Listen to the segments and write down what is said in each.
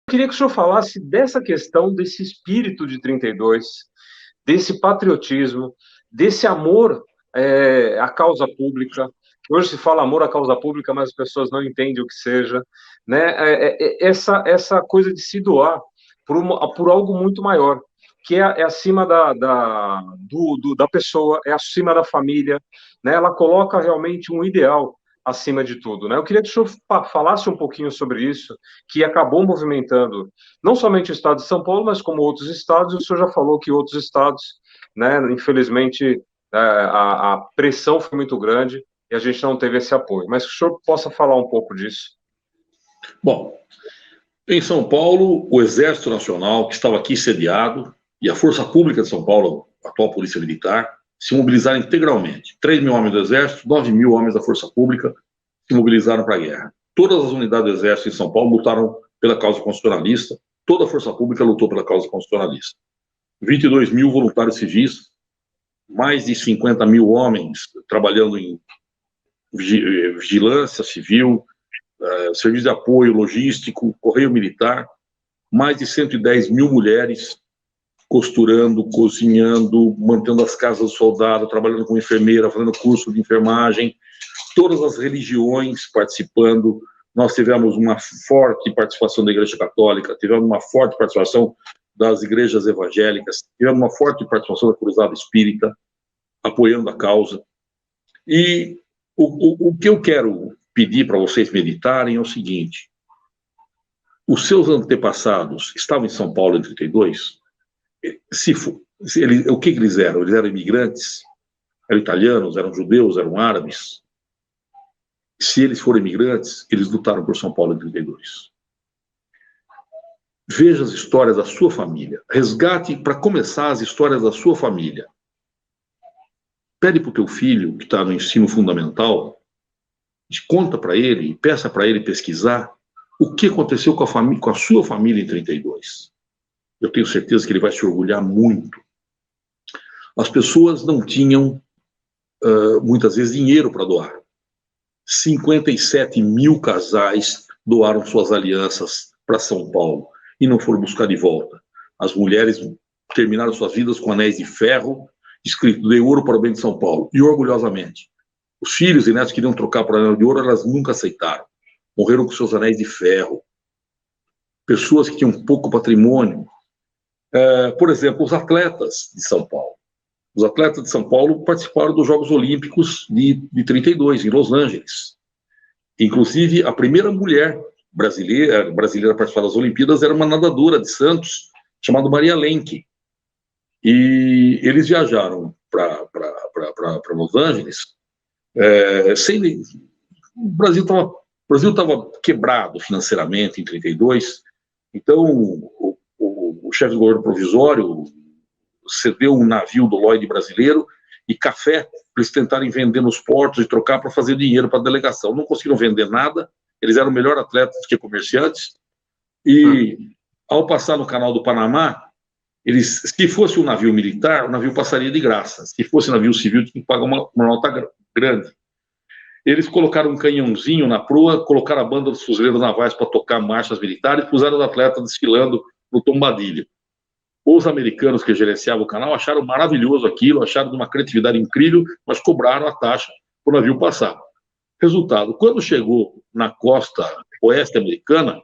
queria que o senhor falasse dessa questão, desse espírito de 32, desse patriotismo, desse amor à causa pública. Hoje se fala amor à causa pública, mas as pessoas não entendem o que seja, né? Essa coisa de se doar por algo muito maior, que é acima da pessoa, é acima da família, né? Ela coloca realmente um ideal acima de tudo, né? Eu queria que o senhor falasse um pouquinho sobre isso, que acabou movimentando não somente o estado de São Paulo, mas como outros estados. O senhor já falou que outros estados, né, infelizmente, a pressão foi muito grande e a gente não teve esse apoio. Mas que o senhor possa falar um pouco disso. Bom, em São Paulo, o Exército Nacional, que estava aqui sediado, e a Força Pública de São Paulo, a atual Polícia Militar, se mobilizaram integralmente. 3 mil homens do Exército, 9 mil homens da Força Pública se mobilizaram para a guerra. Todas as unidades do Exército em São Paulo lutaram pela causa constitucionalista, toda a Força Pública lutou pela causa constitucionalista. 22 mil voluntários civis, mais de 50 mil homens trabalhando em vigilância civil, serviço de apoio logístico, correio militar, mais de 110 mil mulheres costurando, cozinhando, mantendo as casas do soldado, trabalhando com enfermeira, fazendo curso de enfermagem, todas as religiões participando. Nós tivemos uma forte participação da Igreja Católica, tivemos uma forte participação das igrejas evangélicas, tivemos uma forte participação da Cruzada Espírita, apoiando a causa. E o que eu quero pedir para vocês meditarem é o seguinte: os seus antepassados estavam em São Paulo em 32? O que eles eram? Eles eram imigrantes? Eram italianos? Eram judeus? Eram árabes? Se eles foram imigrantes, eles lutaram por São Paulo em 32. Veja as histórias da sua família. Resgate, para começar, as histórias da sua família. Pede para o teu filho, que está no ensino fundamental, conta para ele, peça para ele pesquisar o que aconteceu com a sua família em 32. Eu tenho certeza que ele vai se orgulhar muito. As pessoas não tinham, muitas vezes, dinheiro para doar. 57 mil casais doaram suas alianças para São Paulo e não foram buscar de volta. As mulheres terminaram suas vidas com anéis de ferro, escrito "Dei ouro para o bem de São Paulo", e orgulhosamente. Os filhos e netos queriam trocar por anel de ouro, elas nunca aceitaram. Morreram com seus anéis de ferro. Pessoas que tinham pouco patrimônio. Por exemplo, os atletas de São Paulo. Os atletas de São Paulo participaram dos Jogos Olímpicos de 32, em Los Angeles. Inclusive, a primeira mulher brasileira a participar das Olimpíadas era uma nadadora de Santos, chamada Maria Lenk. E eles viajaram para Los Angeles. O Brasil estava quebrado financeiramente em 32, então o chefe do governo provisório cedeu um navio do Lloyd brasileiro e café para eles tentarem vender nos portos e trocar para fazer dinheiro para a delegação. Não conseguiram vender nada, eles eram melhor atletas que comerciantes, e ao passar no canal do Panamá, se fosse um navio militar, o navio passaria de graça. Se fosse um navio civil, tinha que pagar uma nota grande. Eles colocaram um canhãozinho na proa, colocaram a banda dos fuzileiros navais para tocar marchas militares, puseram os atletas desfilando no Tombadilho. Os americanos que gerenciavam o canal acharam maravilhoso aquilo, acharam de uma criatividade incrível, mas cobraram a taxa para o navio passar. Resultado, quando chegou na costa oeste americana,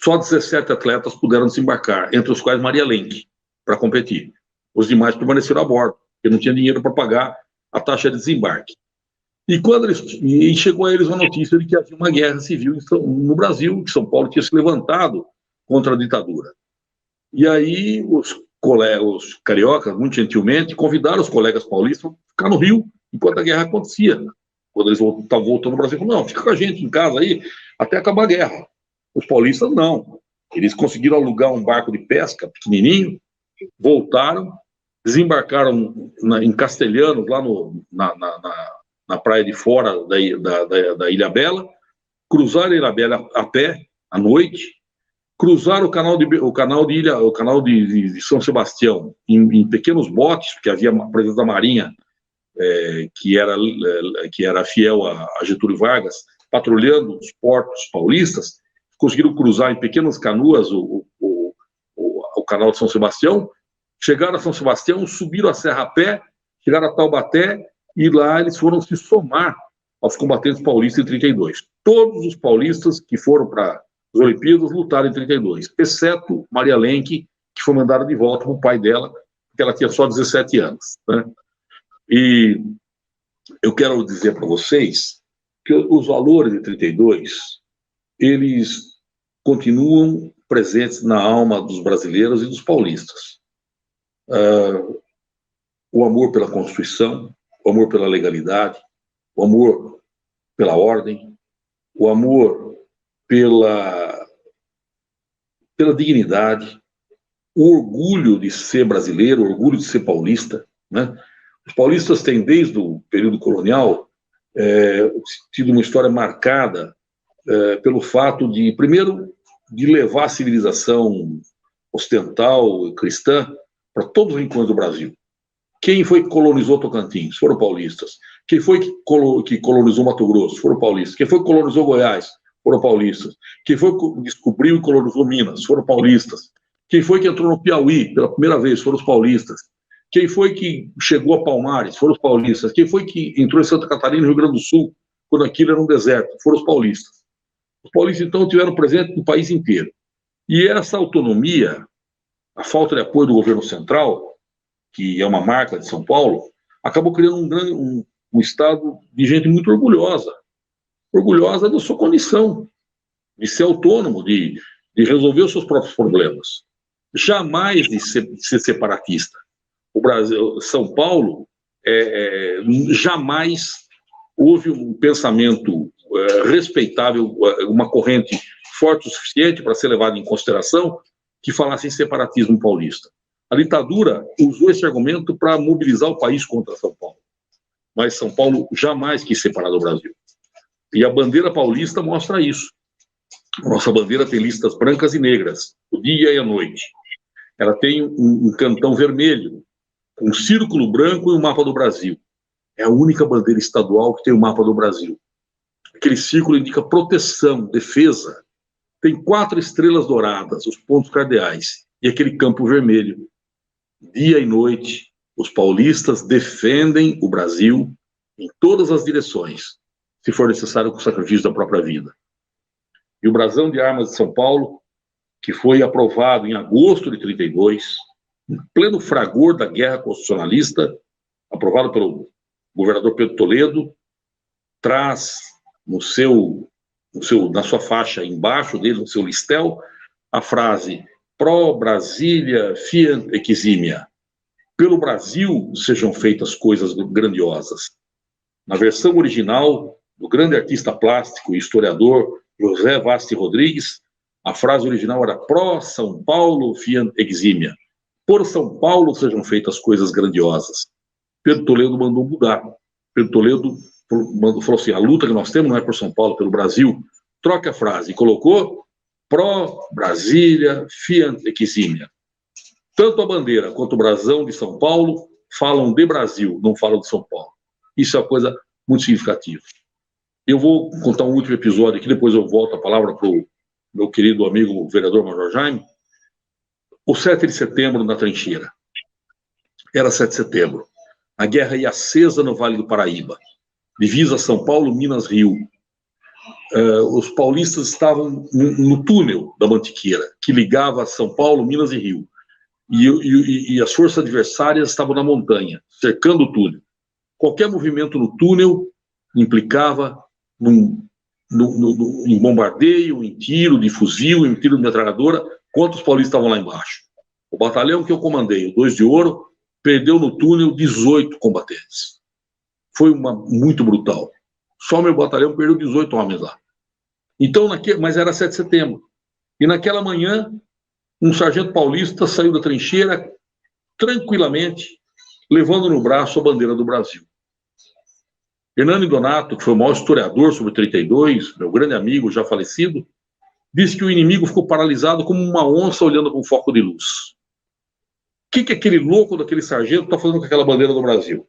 só 17 atletas puderam desembarcar, entre os quais Maria Lenk, para competir. Os demais permaneceram a bordo, porque não tinha dinheiro para pagar a taxa de desembarque. E chegou a eles uma notícia de que havia uma guerra civil no Brasil, que São Paulo tinha se levantado contra a ditadura. E aí os cariocas, muito gentilmente, convidaram os colegas paulistas para ficar no Rio enquanto a guerra acontecia. Quando eles estavam voltando ao Brasil, falaram: não, fica com a gente em casa aí até acabar a guerra. Os paulistas não. Eles conseguiram alugar um barco de pesca pequenininho, voltaram, desembarcaram em Castelhanos, lá na praia de fora da Ilha Bela, cruzaram a Ilha Bela a pé, à noite, cruzaram o canal de São Sebastião em pequenos botes, porque havia a presença da Marinha, que era fiel a Getúlio Vargas, patrulhando os portos paulistas, conseguiram cruzar em pequenas canoas o canal de São Sebastião, chegaram a São Sebastião, subiram a Serra a pé, chegaram a Taubaté, e lá eles foram se somar aos combatentes paulistas em 32. Todos os paulistas que foram para as Olimpíadas lutaram em 32, exceto Maria Lenk, que foi mandada de volta para o pai dela, porque ela tinha só 17 anos. Né? E eu quero dizer para vocês que os valores de 32, eles continuam presentes na alma dos brasileiros e dos paulistas. O amor pela Constituição, o amor pela legalidade, o amor pela ordem, o amor pela dignidade, o orgulho de ser brasileiro, o orgulho de ser paulista, né? Os paulistas têm, desde o período colonial, tido uma história marcada pelo fato de, primeiro, de levar a civilização ocidental, cristã, para todos os rincões do Brasil. Quem foi que colonizou Tocantins? Foram paulistas. Quem foi que colonizou Mato Grosso? Foram paulistas. Quem foi que colonizou Goiás? Foram paulistas. Quem foi que descobriu e colonizou Minas? Foram paulistas. Quem foi que entrou no Piauí pela primeira vez? Foram os paulistas. Quem foi que chegou a Palmares? Foram os paulistas. Quem foi que entrou em Santa Catarina e Rio Grande do Sul, quando aquilo era um deserto? Foram os paulistas. Os paulistas, então, tiveram presente no país inteiro. E essa autonomia, a falta de apoio do governo central, que é uma marca de São Paulo, acabou criando um estado de gente muito orgulhosa da sua condição, de ser autônomo, de resolver os seus próprios problemas. Jamais de ser separatista. O Brasil, São Paulo, jamais houve um pensamento respeitável, uma corrente forte o suficiente para ser levada em consideração, que falasse em separatismo paulista. A ditadura usou esse argumento para mobilizar o país contra São Paulo. Mas São Paulo jamais quis separar do Brasil. E a bandeira paulista mostra isso. A nossa bandeira tem listas brancas e negras, o dia e a noite. Ela tem um cantão vermelho, um círculo branco e um mapa do Brasil. É a única bandeira estadual que tem o mapa do Brasil. Aquele círculo indica proteção, defesa. Tem 4 estrelas douradas, os pontos cardeais, e aquele campo vermelho. Dia e noite, os paulistas defendem o Brasil em todas as direções, se for necessário com o sacrifício da própria vida. E o Brasão de Armas de São Paulo, que foi aprovado em agosto de 32, em pleno fragor da guerra constitucionalista, aprovado pelo governador Pedro Toledo, traz na sua faixa embaixo dele, no seu listel, a frase "Pro Brasília fiat eximia". Pelo Brasil sejam feitas coisas grandiosas. Na versão original do grande artista plástico e historiador José Vasti Rodrigues, a frase original era "Pro São Paulo fiat eximia". Por São Paulo sejam feitas coisas grandiosas. Pedro Toledo mandou mudar. Pedro Toledo falou assim: a luta que nós temos não é por São Paulo, pelo Brasil. Troca a frase e colocou "Pro Brasília fiat eximia". Tanto a bandeira quanto o brasão de São Paulo falam de Brasil, não falam de São Paulo. Isso é uma coisa muito significativa. Eu vou contar um último episódio aqui, depois eu volto a palavra para o meu querido amigo o vereador Major Jaime. O 7 de setembro na trincheira. Era 7 de setembro. A guerra ia acesa no Vale do Paraíba. Divisa São Paulo, Minas, Rio. Os paulistas estavam no túnel da Mantiqueira, que ligava São Paulo, Minas e Rio. E as forças adversárias estavam na montanha, cercando o túnel. Qualquer movimento no túnel implicava em bombardeio, em tiro de fuzil, em tiro de metralhadora, contra os paulistas estavam lá embaixo. O batalhão que eu comandei, o 2 de Ouro, perdeu no túnel 18 combatentes. Foi muito brutal. Só meu batalhão perdeu 18 homens lá. Então, mas era 7 de setembro. E naquela manhã, um sargento paulista saiu da trincheira tranquilamente, levando no braço a bandeira do Brasil. Hernani Donato, que foi o maior historiador sobre 32, meu grande amigo, já falecido, disse que o inimigo ficou paralisado como uma onça olhando para um foco de luz. O que aquele louco daquele sargento está fazendo com aquela bandeira do Brasil?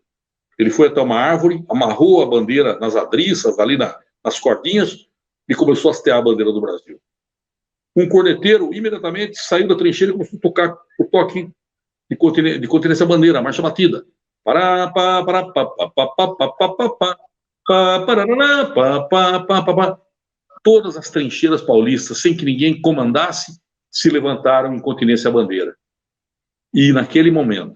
Ele foi até uma árvore, amarrou a bandeira nas adriças, ali nas cordinhas, e começou a hastear a bandeira do Brasil. Um corneteiro imediatamente saiu da trincheira e começou a tocar o toque de continência bandeira, a marcha batida. Todas as trincheiras paulistas, sem que ninguém comandasse, se levantaram em continência bandeira. E naquele momento,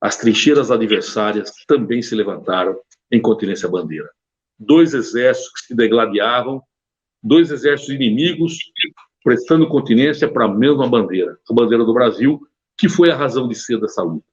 as trincheiras adversárias também se levantaram em continência bandeira. Dois exércitos que se degladiavam, dois exércitos inimigos prestando continência para a mesma bandeira, a bandeira do Brasil, que foi a razão de ser dessa luta.